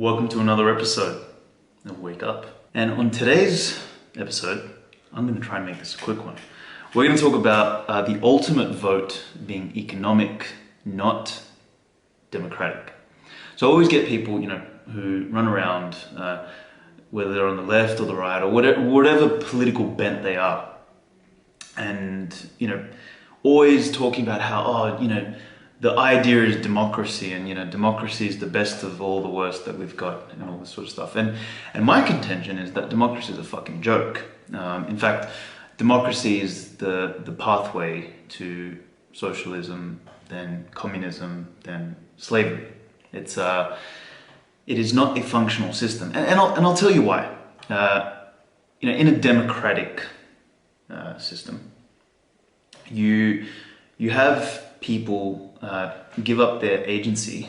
Welcome to another episode of Wake Up. And on today's episode, I'm going to try and make this a quick one. We're going to talk about the ultimate vote being economic, not democratic. So I always get people, who run around, whether they're on the left or the right or whatever political bent they are, and always talking about how the idea is democracy, and democracy is the best of all the worst that we've got, and all this sort of stuff. And my contention is that democracy is a fucking joke. In fact, democracy is the pathway to socialism, then communism, then slavery. It is not a functional system, and I'll tell you why. In a democratic system, you have people give up their agency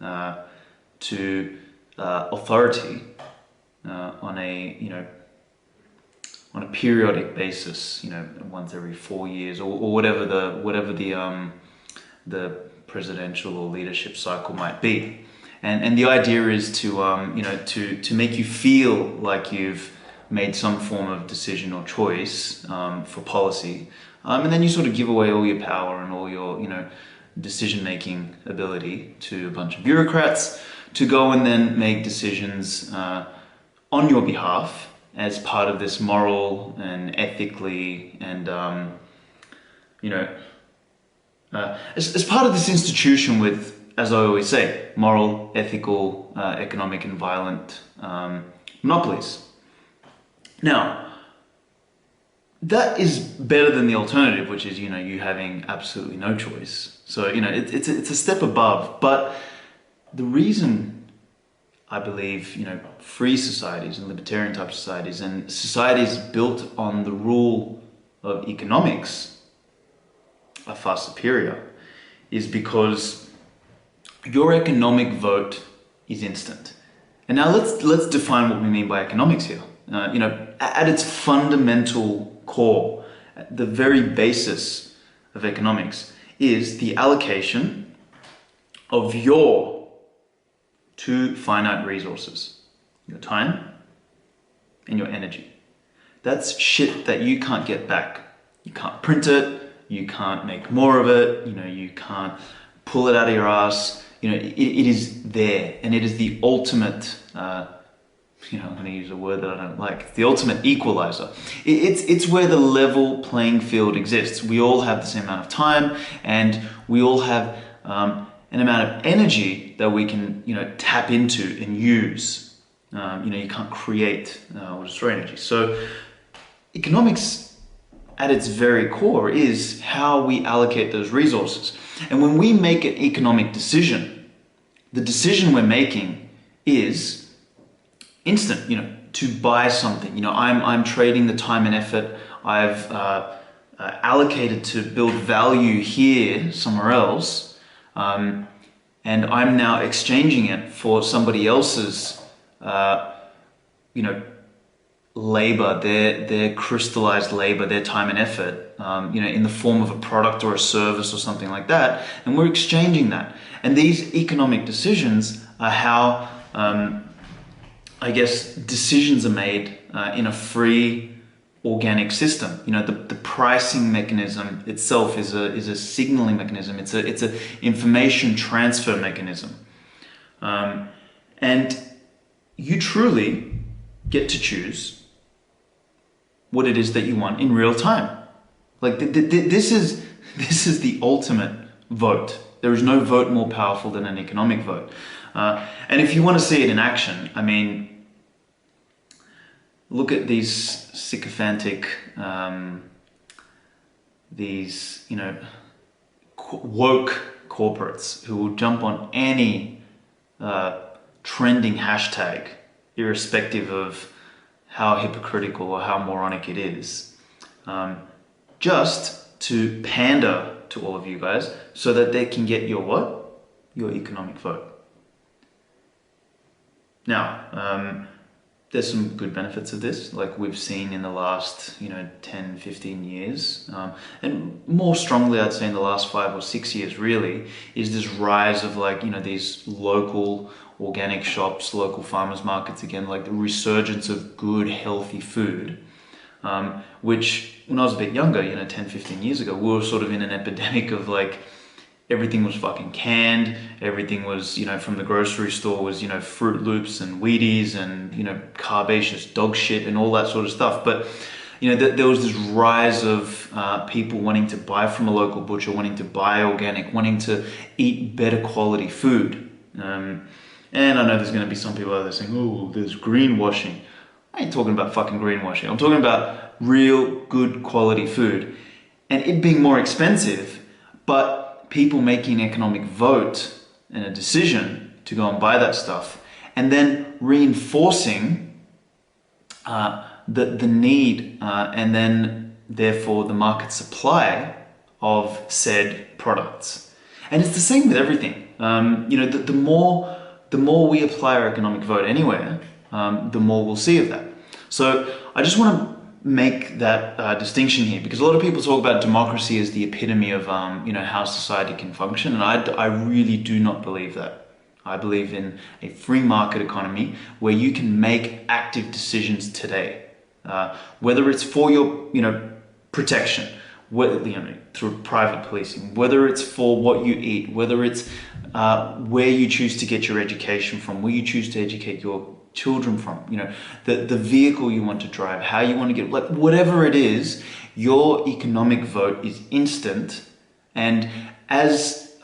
to authority on a periodic basis, once every 4 years or whatever the presidential or leadership cycle might be, and the idea is to make you feel like you've made some form of decision or choice for policy. And then you sort of give away all your power and all your, decision-making ability to a bunch of bureaucrats to go and then make decisions on your behalf as part of this moral and ethically and, as part of this institution with, as I always say, moral, ethical, economic and violent monopolies. Now, that is better than the alternative, which is, you having absolutely no choice. So, it's a step above. But the reason I believe, free societies and libertarian type societies and societies built on the rule of economics are far superior is because your economic vote is instant. And now let's define what we mean by economics here. At its fundamental core, the very basis of economics is the allocation of your two finite resources, your time and your energy. That's shit that you can't get back. You can't print it, you can't make more of it, you can't pull it out of your ass. It is there, and it is the ultimate I'm going to use a word that I don't like. It's the ultimate equalizer. It's where the level playing field exists. We all have the same amount of time, and we all have an amount of energy that we can, tap into and use. You can't create or destroy energy. So economics at its very core is how we allocate those resources. And when we make an economic decision, the decision we're making is instant, to buy something. I'm trading the time and effort I've allocated to build value here somewhere else, and I'm now exchanging it for somebody else's, labor, their crystallized labor, their time and effort, in the form of a product or a service or something like that, and we're exchanging that. And these economic decisions are how decisions are made in a free organic system. The pricing mechanism itself is a signaling mechanism. It's a information transfer mechanism, and you truly get to choose what it is that you want in real time. Like this is the ultimate vote. There is no vote more powerful than an economic vote. And if you want to see it in action, look at these sycophantic, woke corporates who will jump on any trending hashtag, irrespective of how hypocritical or how moronic it is, just to pander to all of you guys so that they can get your what? Your economic vote. Now, there's some good benefits of this, like we've seen in the last, 10, 15 years. And more strongly, I'd say in the last 5 or 6 years, really, is this rise of these local organic shops, local farmers markets again, like the resurgence of good, healthy food. Which when I was a bit younger, 10, 15 years ago, we were sort of in an epidemic of everything was fucking canned. Everything was, from the grocery store was, Fruit Loops and Wheaties and, carbaceous dog shit and all that sort of stuff. But, there was this rise of people wanting to buy from a local butcher, wanting to buy organic, wanting to eat better quality food. And I know there's going to be some people out there saying, oh, there's greenwashing. I ain't talking about fucking greenwashing. I'm talking about real good quality food and it being more expensive, but people making an economic vote and a decision to go and buy that stuff and then reinforcing the need and then therefore the market supply of said products. And it's the same with everything. The more we apply our economic vote anywhere, the more we'll see of that. So I just want to make that distinction here, because a lot of people talk about democracy as the epitome of how society can function, and I really do not believe that. I believe in a free market economy where you can make active decisions today, whether it's for your protection, whether through private policing, whether it's for what you eat, whether it's where you choose to get your education from, where you choose to educate your children from, the vehicle you want to drive, how you want to get, whatever it is, your economic vote is instant. And as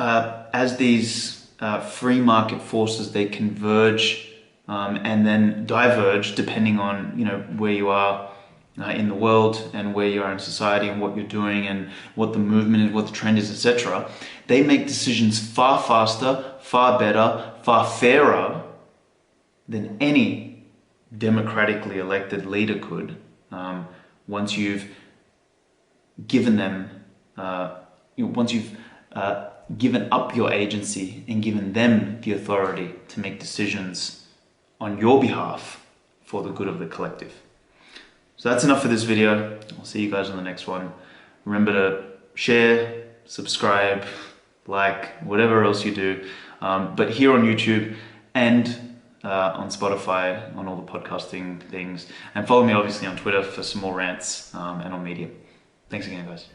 these free market forces, they converge and then diverge depending on where you are in the world and where you are in society and what you're doing and what the movement is, what the trend is, etc. They make decisions far faster, far better, far fairer than any democratically elected leader could, once you've given them, once you've given up your agency and given them the authority to make decisions on your behalf for the good of the collective. So that's enough for this video. I'll see you guys on the next one. Remember to share, subscribe, like, whatever else you do. But here on YouTube and on Spotify, on all the podcasting things. And follow me obviously on Twitter for some more rants and on Medium. Thanks again, guys.